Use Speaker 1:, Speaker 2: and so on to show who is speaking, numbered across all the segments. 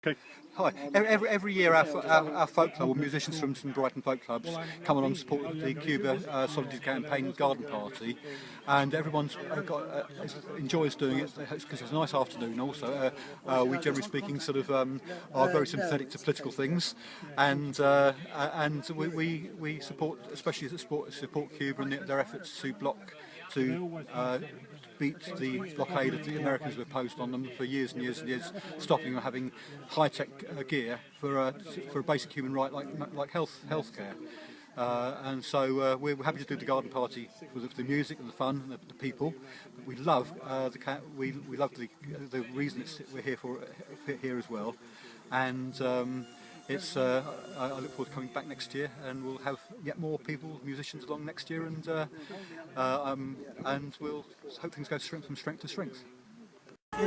Speaker 1: Okay.
Speaker 2: Hi. Every year our folk club, or musicians from some Brighton folk clubs, come along to support the Cuba Literacy Campaign garden party, and everyone's enjoys doing it because it's a nice afternoon. Also, we generally speaking sort of are very sympathetic to political things, and we support, especially support Cuba and their efforts to beat the blockade that the Americans have imposed on them for years and years and years, stopping them having high-tech gear for a basic human right like healthcare. And so we're happy to do the garden party for the music and the fun and the people. But we love the reason we're here as well, and it's I look forward to coming back next year, and we'll have yet more people, musicians along next year, and we'll hope things go from strength to strength.
Speaker 3: To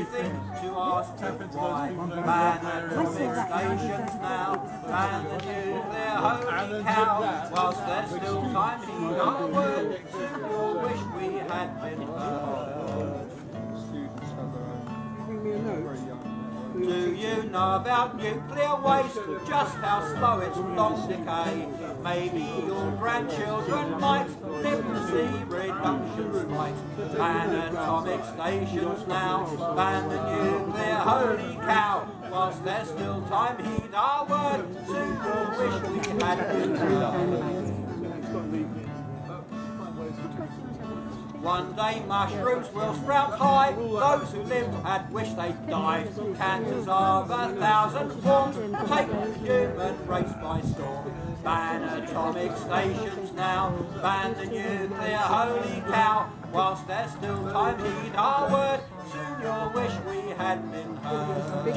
Speaker 3: ask why man stations now and the nuclear holy cow, whilst there's still time heed our word, you'll wish we had been heard. Do you know about nuclear waste, just how slow its long decay? Maybe your grandchildren might live to see reductions might. Ban atomic stations now, ban the nuclear holy cow. Whilst there's still time, heed our word, soon you'll wish we had been heard. One day mushrooms will sprout high, those who lived had wished they'd died. Cancers of 1,000 forms take the human race by storm. Ban atomic stations now, ban the nuclear holy cow. Whilst there's still time, heed our word, soon you'll wish we had been heard.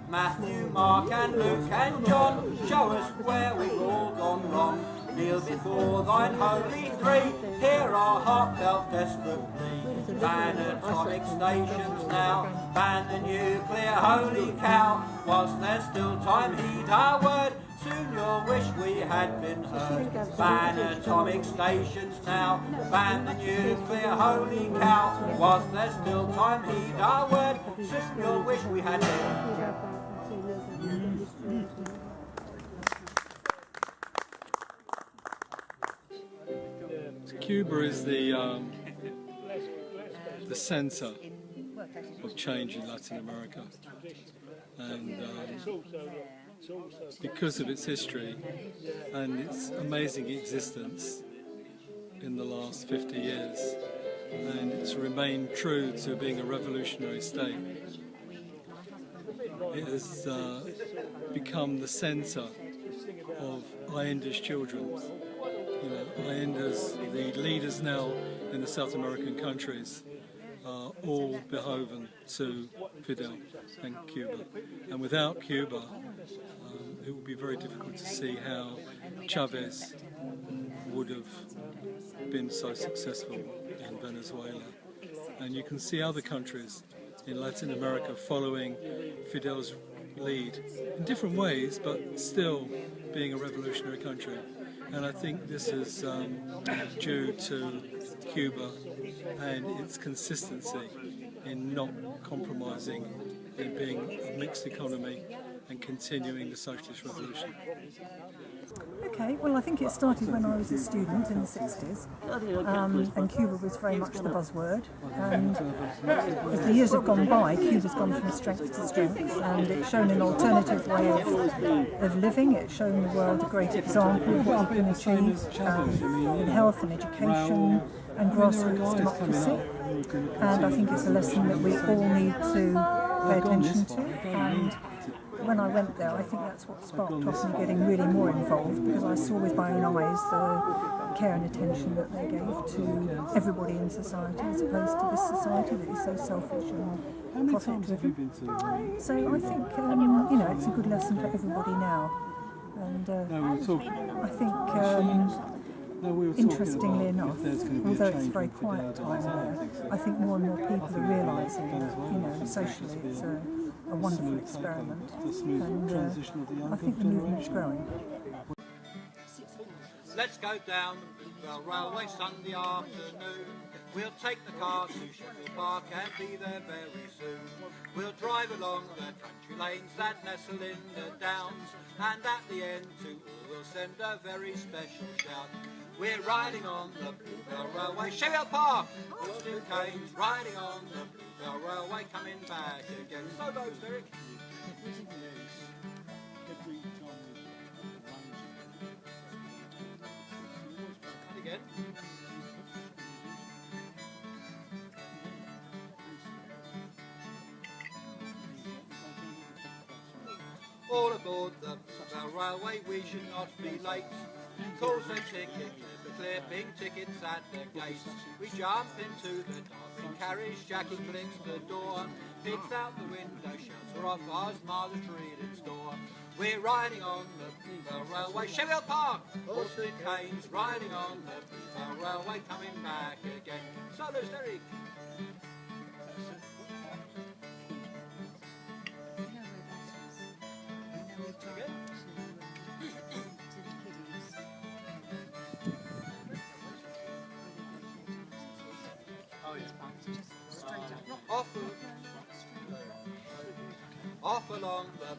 Speaker 3: Matthew, Mark and Luke and John, show us where we've all gone wrong. Kneel before thine holy three, hear our heartfelt desperate plea. Ban atomic stations now, ban the nuclear holy cow. Whilst there's still time, heed our word, soon you'll wish we had been heard. Ban atomic stations now, ban the nuclear holy cow. Whilst there's still time, heed our word, soon you'll wish we had been heard.
Speaker 4: Cuba is the centre of change in Latin America, and because of its history and its amazing existence in the last 50 years, and it's remained true to being a revolutionary state, it has become the centre of Allende's children. You know, Allende's, the leaders now in the South American countries, are all beholden to Fidel and Cuba. And without Cuba, it would be very difficult to see how Chavez would have been so successful in Venezuela. And you can see other countries in Latin America following Fidel's lead in different ways, but still being a revolutionary country. And I think this is due to Cuba and its consistency in not compromising, in being a mixed economy and continuing the socialist revolution.
Speaker 5: Okay, well I think it started when I was a student in the 60s, and Cuba was very much the buzzword, and as the years have gone by, Cuba's gone from strength to strength, and it's shown an alternative way of living. It's shown the world a great example of what you can achieve in health and education and grassroots democracy, and I think it's a lesson that we all need to pay attention to. And when I went there, I think that's what sparked off me getting really more involved, because I saw with my own eyes the care and attention that they gave to everybody in society, as opposed to this society that is so selfish and profit-driven. So I think, you know, it's a good lesson for everybody now. And I think, interestingly enough, although it's a very quiet time there, I think more and more people are realising that, you know, socially it's a wonderful experiment, and I think the movement's growing.
Speaker 3: Let's go down the railway Sunday afternoon. We'll take the car to Sheffield Park and be there very soon. We'll drive along the country lanes that nestle in the downs, and at the end to all we'll send a very special shout. We're riding on the Bluebell Railway, Sheffield Park, Austin Keynes, riding on the Bluebell Railway, coming back again. So goes Derek. And again. All aboard the Bluebell Railway, we should not be late. Calls a ticket, the clipping tickets at the gate. We jump into the dancing carriage, Jackie clicks the door, peeks out the window, shouts her off as Mother's reading store. We're riding on the Bluebell Railway, Sheffield Park, Austin Keynes, riding on the Bluebell Railway, coming back again. So there's Derek. Off along the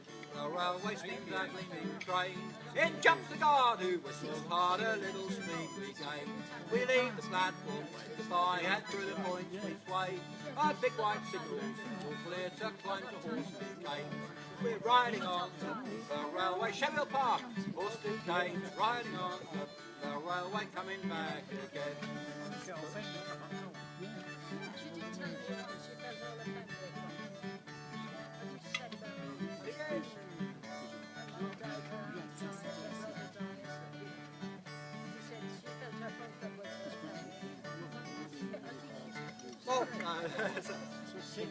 Speaker 3: railway steams a gleaming train. In jumps the guard who whistles hard, a little speed we gain. We leave the platform, wave goodbye, and through the points we sway. Our big white signals all clear to climb to Horsemead Keynes. We're riding on the railway, Sheffield Park, Horsemead Keynes, riding on the railway, coming back again. Oh, no.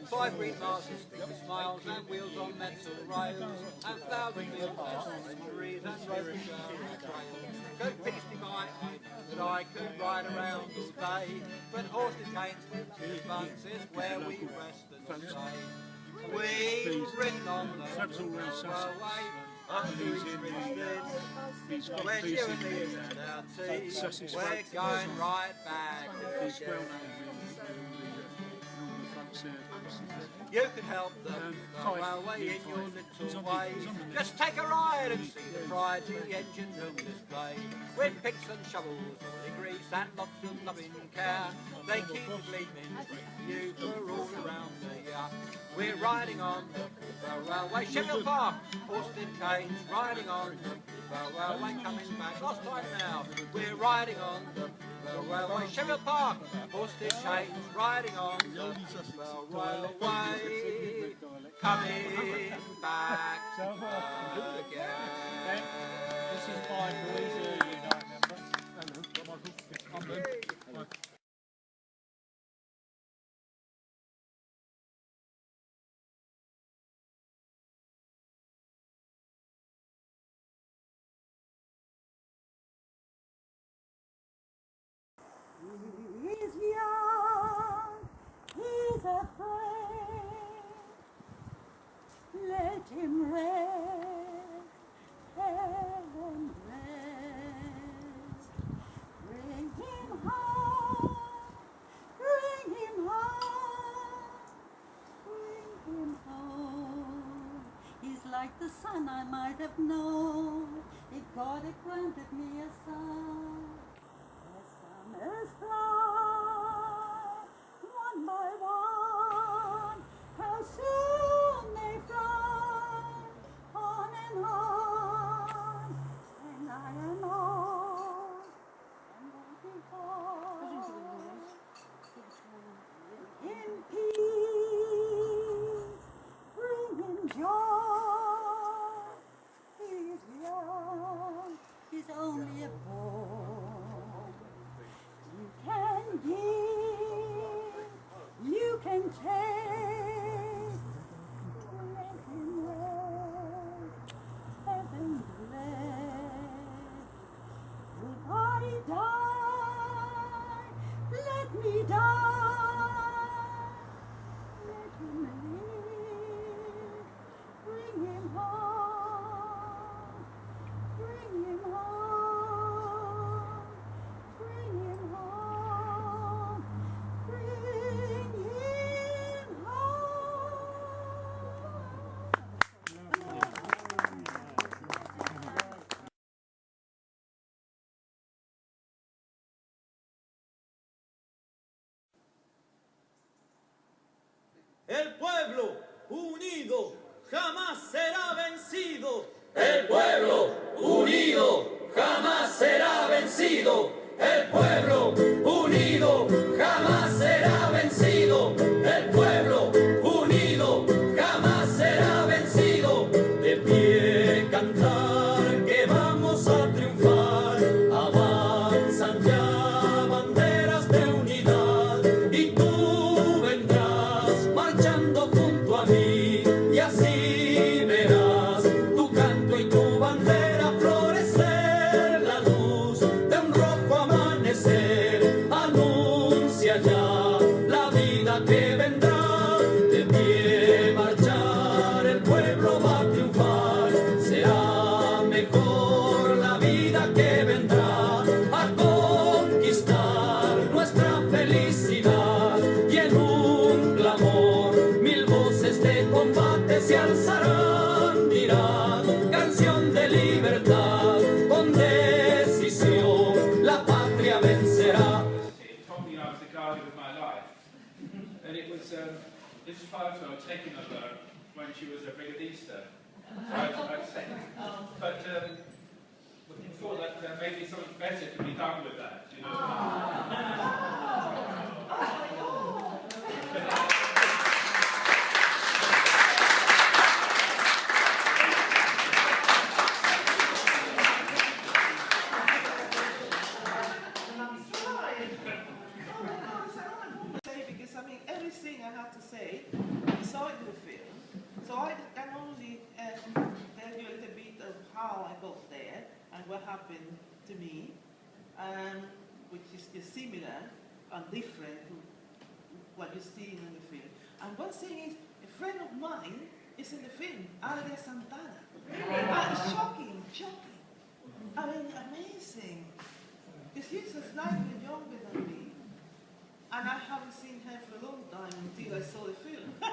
Speaker 3: 5 green masses, smiles and wheels on metal rails, and thousand fields and centuries and roses trails. Good peace be mine, I know that I could ride around all day, but Austin Keynes to bunks is where we rest and stay. We've ridden on the railway, under each ridge when you and me had our tea, we're going right back again. You can help the railway in your little way. Just take a ride and see the pride the engine room display. With picks and shovels, all in grease and lots of loving care, they keep it gleaming for you for all around the year. We're riding on the railway, Sheffield Park, Austin Keynes, riding on the railway, coming back. Last time now, we're riding on the railway, Sheffield Park, Austin Keynes, riding on the railway, coming back again.
Speaker 1: This is by Louisa, you don't remember. I'm Lou.
Speaker 5: He's young, he's afraid, let him rest and rest. Bring him home, bring him home, bring him home. He's like the son I might have known, if God had granted me a son. Summers fly, one by one, how soon they fly, on and on, and I am on, and I'll be home, in peace, bring him joy, he's young, he's only a boy.
Speaker 3: El pueblo unido jamás será vencido.
Speaker 6: El pueblo unido jamás será vencido. El pueblo unido jamás será vencido. El pueblo unido jamás será vencido. De pie cantar que vamos a triunfar. Avanzan ya banderas de unidad y tú vendrás marchando junto a mí y así verás tu canto y tu bandera florecer. La luz de un rojo amanecer anuncia ya la vida que vendrá. De pie marchar el pueblo va a triunfar. Será mejor la vida que vendrá a conquistar nuestra felicidad. Y en un clamor mil voces de combate se alzarán. Dirán canción de libertad, con decisión la patria vencerá.
Speaker 7: It told me I was the guardian of my life, and it was this photo taken of her when she was a brigadista. So I'd say, but thought that maybe something better could be done with that, you know.
Speaker 8: Because I mean everything I have to say I saw in the film, so I can only tell you a little bit of how I got there and what happened to me, which is just similar and different to what you see in the film. And one thing is, a friend of mine is in the film, Adria Santana. Shocking. I mean, amazing. Because she's slightly younger than me. And I haven't seen her for a long time until I saw the film. I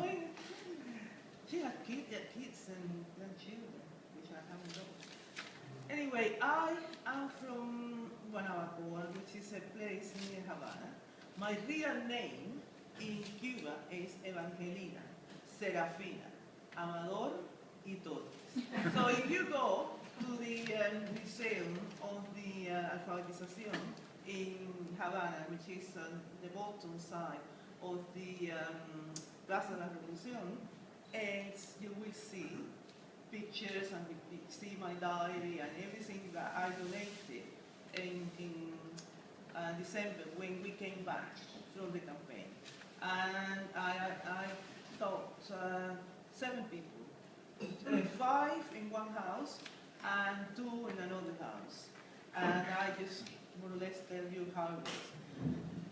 Speaker 8: mean, she had kids and grandchildren, which I haven't got. Anyway, I am from Guanabacoa, which is a place near Havana. My real name in Cuba is Evangelina Serafina Amador y Torres. So if you go to the Museum of the Alfabetización in Havana, which is on the bottom side of the Plaza de la Revolución, and you will see pictures and you see my diary and everything that I donated in December when we came back from the campaign. And I taught 7 people, 5 in one house and 2 in another house. And I just more or less tell you how it was.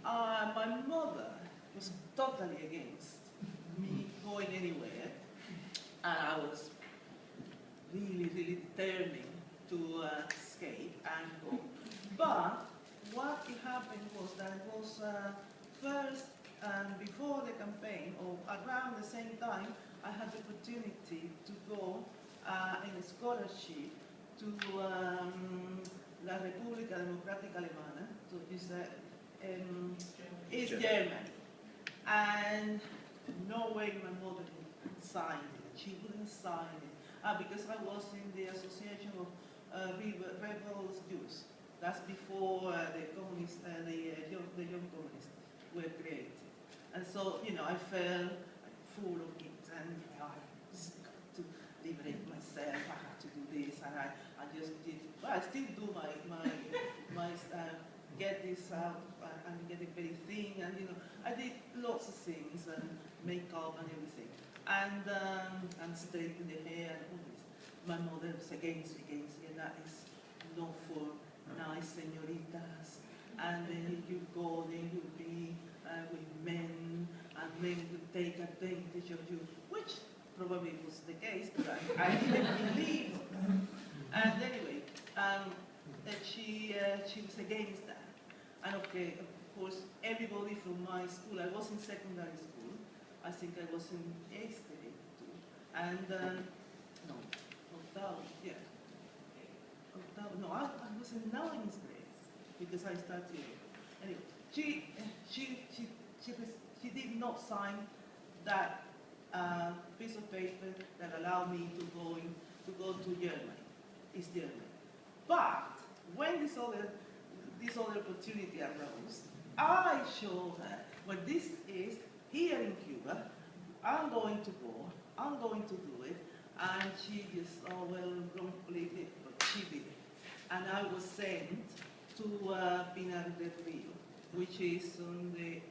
Speaker 8: My mother was totally against me going anywhere, and I was really determined to escape and go. But what happened was that it was first before the campaign, or around the same time, I had the opportunity to go in a scholarship to La República Democrática Alemana, so it's East Germany. And no way my mother signed it. She wouldn't sign it because I was in the Association of Rebels Jews. That's before the communists, the young communists were created. And so, you know, I felt full of it, and you know, I just got to liberate myself. I had to do this, and I just did. Well, I still do my get this out and get a very thing, and you know, I did lots of things and makeup and everything, and straighten the hair and all this. My mother was against me, and that is not for nice senoritas, and then you go, then you'll be with men, and men will take advantage of you, which probably was the case, but I didn't believe it. And anyway, she was against that. And okay, of course, everybody from my school, I was in secondary school, I think I was in 8th grade too, and no, octavo, yeah. No, I was in 9th grade because I started. Anyway, she she did not sign that piece of paper that allowed me to go to Germany, East Germany. But when this other opportunity arose, I showed her, well, this is here in Cuba. I'm going to go. I'm going to do it. And she just, oh, well, don't believe it, but she did it. And I was sent to Pinar del Rio, which is on the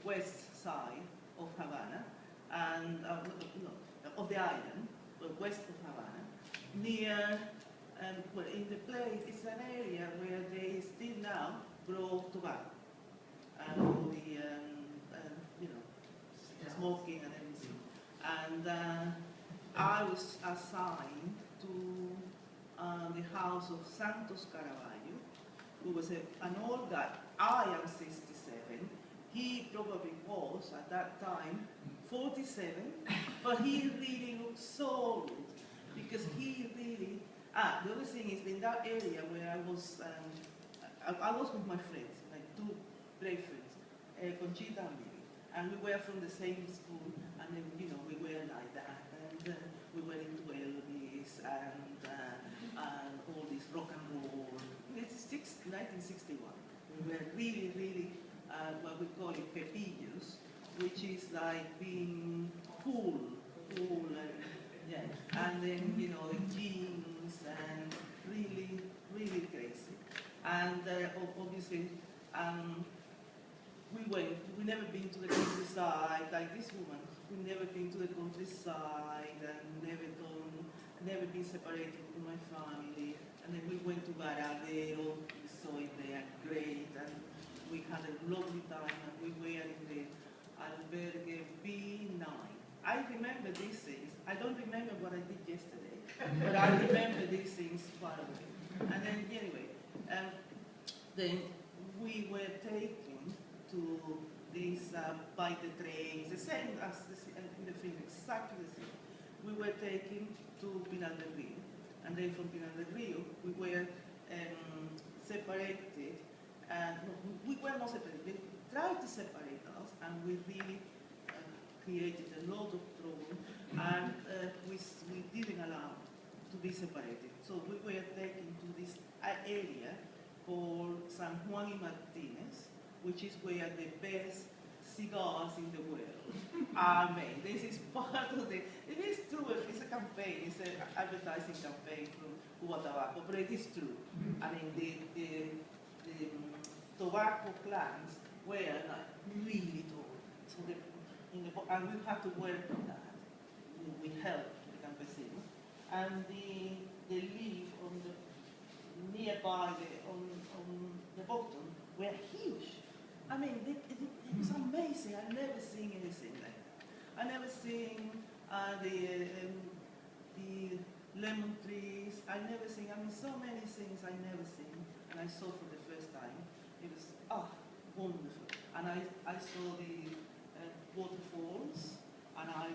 Speaker 8: west side of Havana, and of the island, but west of Havana, near, well, in the place, it's an area where they still now grow tobacco, for the, smoking and everything. And I was assigned to the house of Santos Caraballo, who was an old guy. I am 67. He probably was, at that time, 47, but he really looked so old, because he really, the other thing is, in that area where I was with my friends, like two great friends, Conchita and Billy, and we were from the same school, and then, we were like that, and we were into Elvis, and all this rock and roll. It's 1961. We were really, really, what we call it pepillos, which is like being cool, yeah. And then, the jeans, and really, really crazy. And obviously, we never been to the countryside, like this woman. We never been to the countryside, and never been separated from my family. And then we went to Varadero, we saw it there, great, and we had a lovely time, and we were in the albergue B9. I remember these things. I don't remember what I did yesterday, but I remember these things far away. And then, anyway, then we were taken to these by the trains, the same as in the film, exactly the same. We were taken to Pinar del Rio, and then from Pinar del Rio, we were separated. No, we were not separated. They tried to separate us, and we really created a lot of trouble, and we didn't allow to be separated. So we were taken to this area called San Juan y Martinez, which is where the best cigars in the world are made. This is part of the, it is true, it's a campaign, it's an advertising campaign from Cuba Tobacco, but it is true. I mean, the tobacco plants were like really tall. So and we have to work on that. We help the campesinos. And the leaf on the nearby on the bottom were huge. I mean, it was amazing. I've never seen anything like that. I never seen the lemon trees. I never seen. I mean, so many things I never seen, and I saw for the first time. It was wonderful. And I saw the waterfalls, and I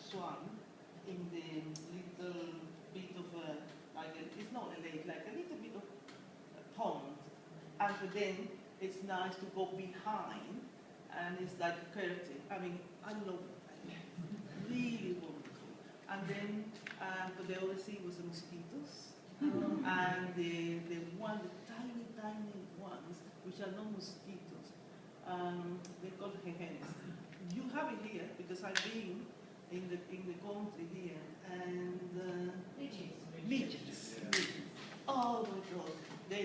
Speaker 8: swam in the little bit of it's not a lake, like a little bit of a pond, and then it's nice to go behind, and it's like a curtain. I mean, I love it. Really wonderful. And then, but the other thing was the mosquitoes, and the tiny, tiny ones, which are not mosquitoes. They're called jejenes. You have it here because I've been in the country here, and midgets. Oh my God, they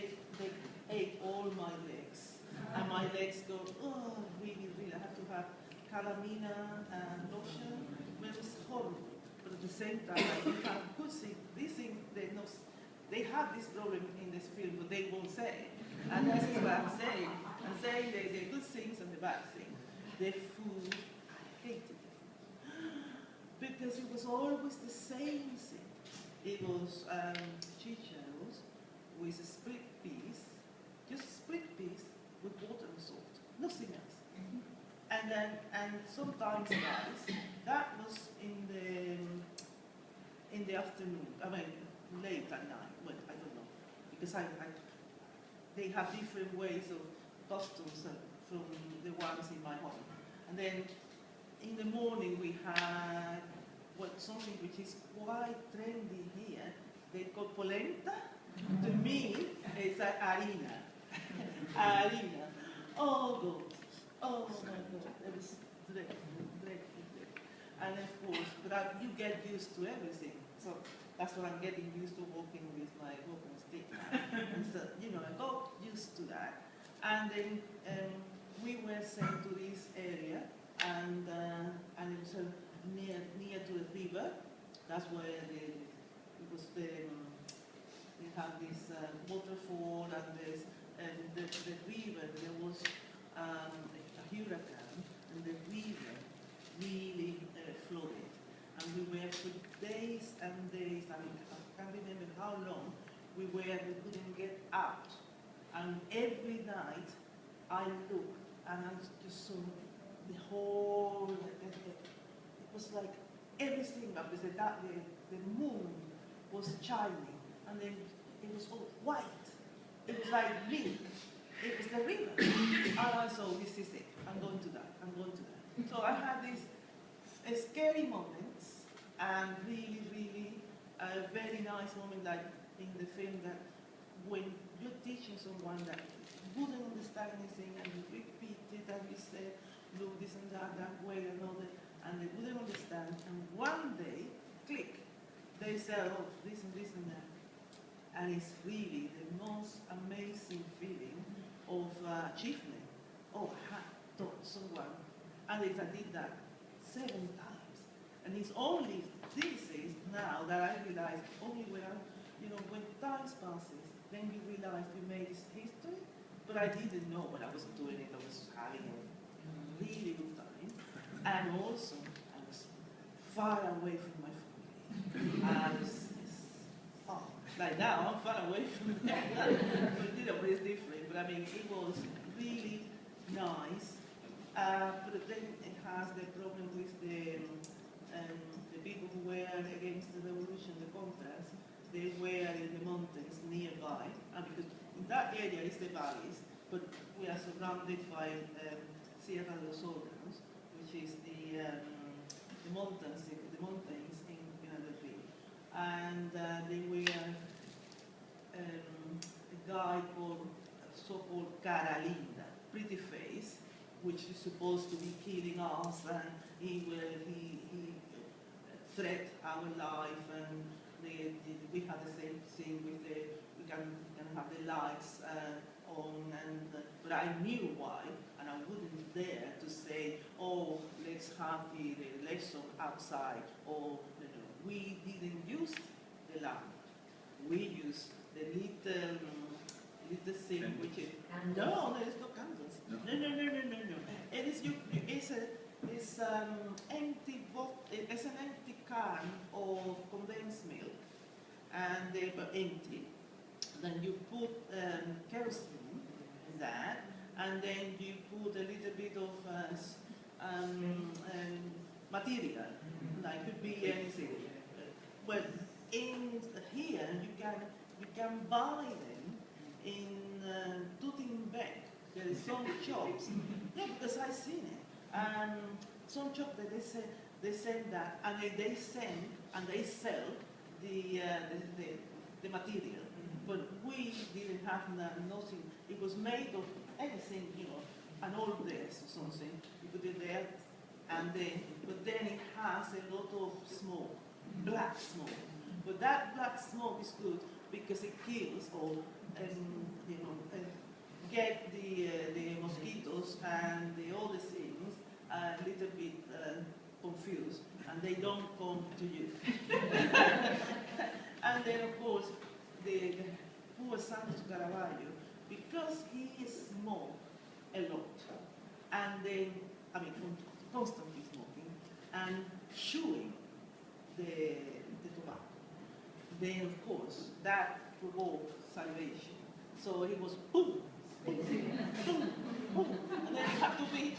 Speaker 8: ate all my legs, and my legs go, oh, really, really. I have to have calamina and lotion. But it was horrible. But at the same time, you have good things. These things, they have this problem in this film, but they won't say it. And this is what I'm saying. I'm saying the good things and the bad things. The food, I hated the food. Because it was always the same thing. It was chicharros with a split piece, just split piece with water and salt, nothing else. And sometimes rice. That was in the afternoon. I mean, late at night. Well, I don't know, because they have different ways of customs from the ones in my home. And then in the morning we had something which is quite trendy here. They call polenta. To me, it's like harina. Harina. Oh God. Oh my God. It was dreadful, dreadful, dreadful. And of course, but you get used to everything. So that's what I'm getting used to, walking with my walking stick now. And so, you know, I got used to that. And then we were sent to this area, and it was near to the river. That's where they have this waterfall, and there's the river. There was a hurricane, and the river really flooded. And we were for days and days, I mean, I can't remember how long, we couldn't get out. And every night I looked and I just saw the whole, it was like everything, because the moon was shining, and then it was all white. It was like milk. It was the river. And I said, this is it. I'm going to die. I'm going to die. So I had these scary moments, and really, really a very nice moment, like in the film, that when you're teaching someone that wouldn't understand anything, and you repeat it, and you say, look, this and that way, and all that, and they wouldn't understand, and one day, click, they say, oh, this and this and that. And it's really the most amazing feeling of achievement. Oh, I had taught someone, and I did that 7 times. And it's only these days now that I realize, only when when time passes, then you realize you made this history. But I didn't know when I was doing it. I was having a really good time. And also, I was far away from my family. I was, like now, I'm far away from them. But it's different. But I mean, it was really nice. But then it has the problem with the people who were against the revolution, the contras. They were in the mountains nearby, and because in that area is the valleys, but we are surrounded by Sierra de los Órganos, which is the mountains in Pinadell. And they were a guy called, so-called Cara Linda, pretty face, which is supposed to be killing us, and he threat our life, and we had the same thing with we can have the lights on, but I knew why, and I wouldn't dare to say, oh, let's have the lesson outside, or we didn't use the lamp. We used the little thing which is no, there's no candles. No. It is it's empty it's an empty can of condensed milk, and they were empty. Then you put kerosene in that, and then you put a little bit of material, like could be anything. Well, in here you can buy them in Tooting-Beck. There is some shops. Yeah, because I've seen it. And some shops that they send that, and they send and they sell the material. But we didn't have nothing. It was made of anything, an old dress or something. You put it there, and but then it has a lot of smoke, black smoke. But that black smoke is good because it kills all, get the mosquitoes and the other things a little bit confused, and they don't come to you. And then, of course, the poor Santos Caravaggio, because he smoked a lot, and then, constantly smoking, and chewing the tobacco. Then, of course, that provoked salivation. So he was boom, boom, boom, boom. And then you have to be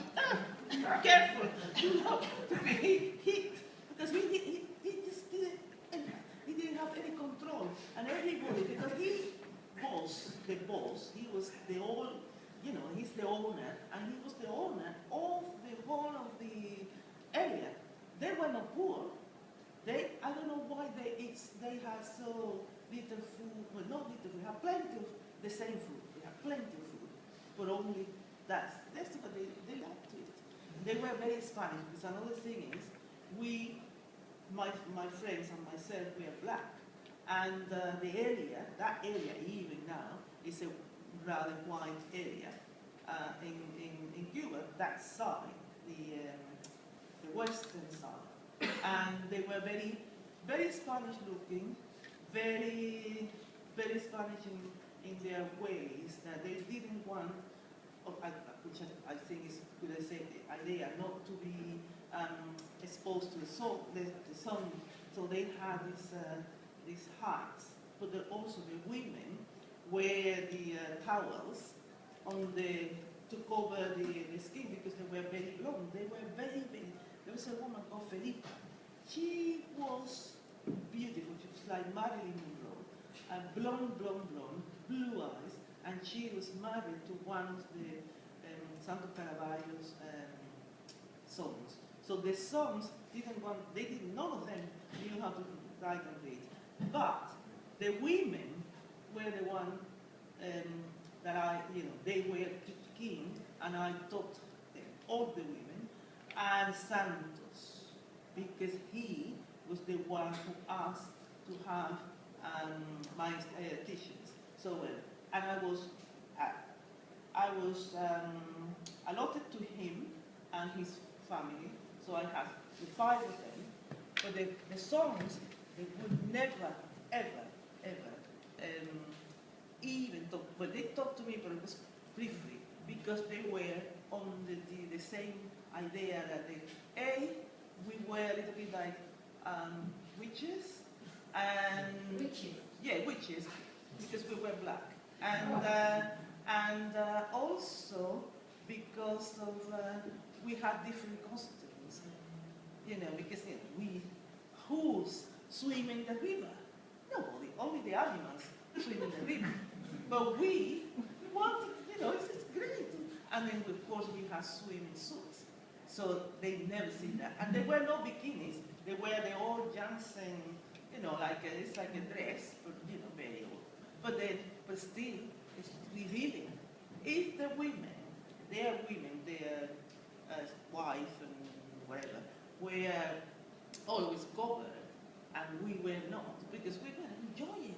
Speaker 8: careful, to be hit, because he just didn't have any control. And everybody, because he was the boss, he was the all, he's the owner, and he was the owner of the whole of the area. They were not poor. I don't know why they had so little food, well, not little, they have plenty of the same food. They have plenty of food, but only that's what they liked it. They were very Spanish, because another thing is, my friends and myself, we are black. And that area even now, is a rather white area in Cuba, that side, the western side. And they were very, very Spanish looking, very, very Spanish in their ways, that they didn't want, which I think is, could I say, the idea not to be exposed to the sun. So they had these hats, but also the women wear the towels to cover the skin, because they were very long. They were very, very. There was a woman called Felipa. She was beautiful. She was like Marilyn Monroe, blonde, blue eyes, and she was married to one of the Santo Caraballo's sons. So the sons none of them knew how to write and read. But the women were the one that they were king, and I taught them, all the women, and Santos, because he was the one who asked to have teachings. So, and I was allotted to him and his family, so I had the 5 of them, but the songs, they would never, ever, even talk, but they talked to me, but it was briefly, because they were on the same idea that we were a little bit like witches, and witches, because we were black, and also because of we had different costumes, because who's swimming the river? Nobody, only the animals swim in the river. But we wanted, it's great. And then, of course, we had swimming suits. So they never seen that. And they were no bikinis. They were the old Jansen, it's like a dress, but, very old. But still, it's revealing. If the women, their wife and whatever, were always covered, and we were not, because we were enjoying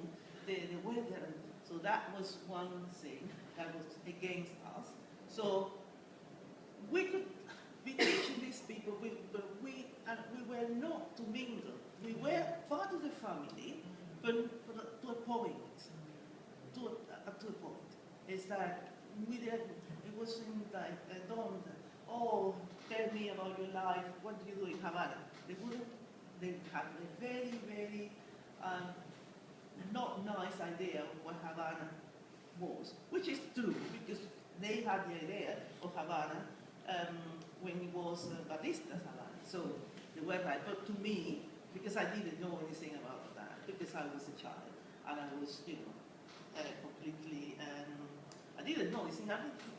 Speaker 8: the weather. So that was one thing that was against us. So we could be teaching these people, but we were not to mingle. We were part of the family, but to a point. To a point. It's like it wasn't like tell me about your life. What do you do in Havana? They had a very, very not nice idea of what Havana was, which is true, because they had the idea of Havana when it was Batista's Havana. So they were right. But to me, because I didn't know anything about that, because I was a child, and I was, completely, I didn't know anything.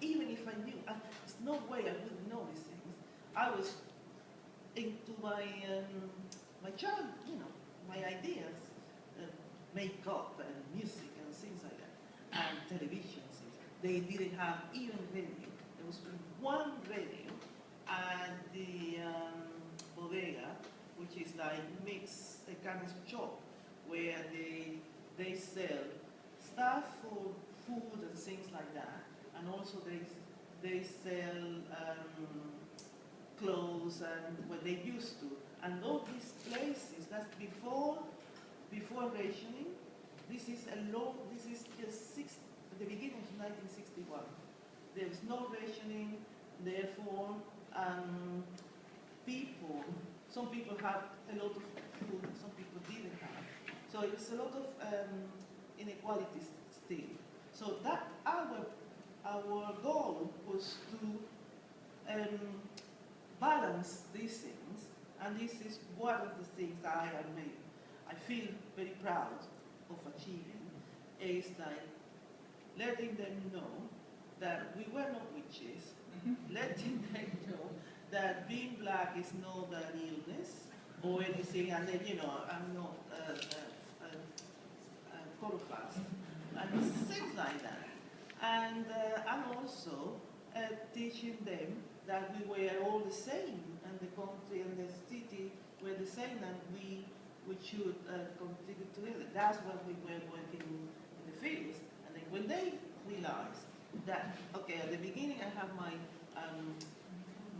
Speaker 8: Even if I knew, there's no way I would know these things. I was into my child, my ideas, makeup and music and things like that, and television things. They didn't have even radio. There was one radio at the bodega, which is like a kind of shop where they sell stuff for food and things like that, and also they sell clothes and what they used to. And all these places, that's before rationing. This is just at the beginning of 1961. There was no rationing, therefore some people had a lot of food, some people didn't have. So it was a lot of inequalities still. So that our goal was to balance these things, and this is one of the things that I feel very proud of achieving, is like letting them know that we were not witches, letting them know that being black is not an illness or anything, and then, you know, I'm not colorfast, and things like that. And also teaching them that we were all the same, and the country and the city were the same, and we should continue together. That's what we were working in the fields. And then when they realized that, okay, at the beginning I have my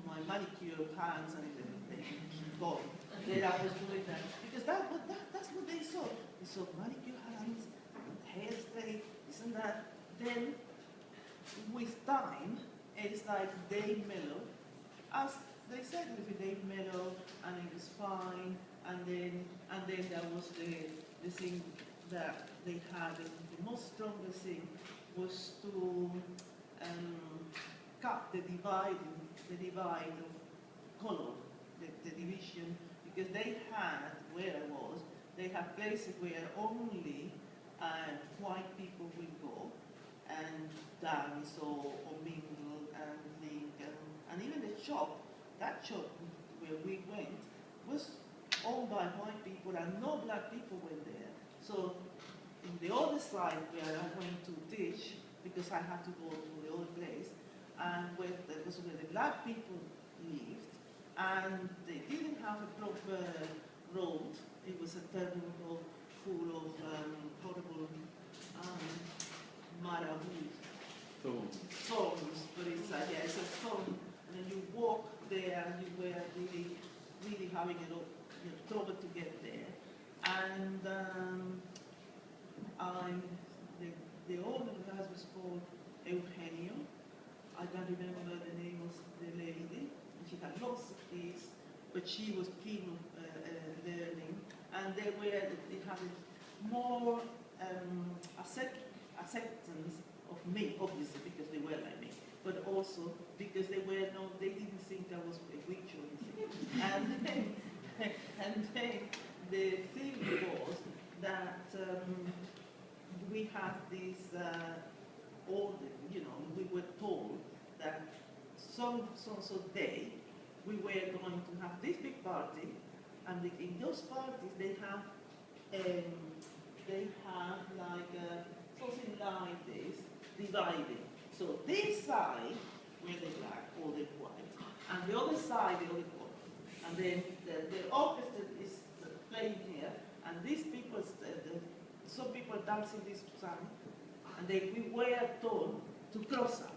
Speaker 8: my manicure hands and everything going. Then I was doing that because that's what they saw. They saw manicure hands, hairspray, this and that. Then with time, it's like they mellow. As they said, if they mellow and it was fine, and then there was the thing that they had. The most strongest thing was to cut the divide of color, the division, because they had, where I was, they had places where only white people will go and dance or mingle and think, and even the shop, that shop where we went was owned by white people and no black people went there. So in the other side where I went to teach, because I had to go to the other place, and that was where the black people lived, and they didn't have a proper road. It was a terminal road full of horrible thorns, but it's it's a thorn, and then you walk there, and you were really having a lot, trouble to get there, and the owner of the house was called Eugenio. I can't remember the name of the lady, and she had lots of kids, but she was keen on learning, and they had more acceptance of me, obviously because they were like me, but also because they didn't think I was a witch or anything. And then the thing was that we had this order, we were told that so day we were going to have this big party, and in those parties they have like something like this divided. So this side were the black or the white, and the other side the other color. And then the orchestra is playing here, and these people, some people dancing this song, and we were told to cross up.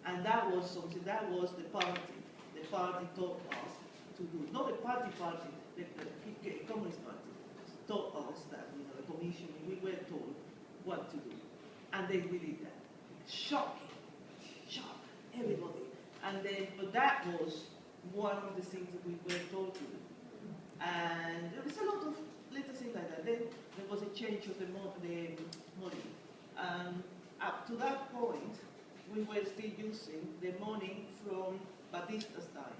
Speaker 8: And that was something, that was the party. The party taught us to do. Not the party, the Communist Party taught us that, the commission, we were told what to do. And then we did that. Shocking, shock, everybody. And then, but that was one of the things that we were told to do. And there was a lot of little things like that. Then there was a change of the money. Up to that point, we were still using the money from Batista's time.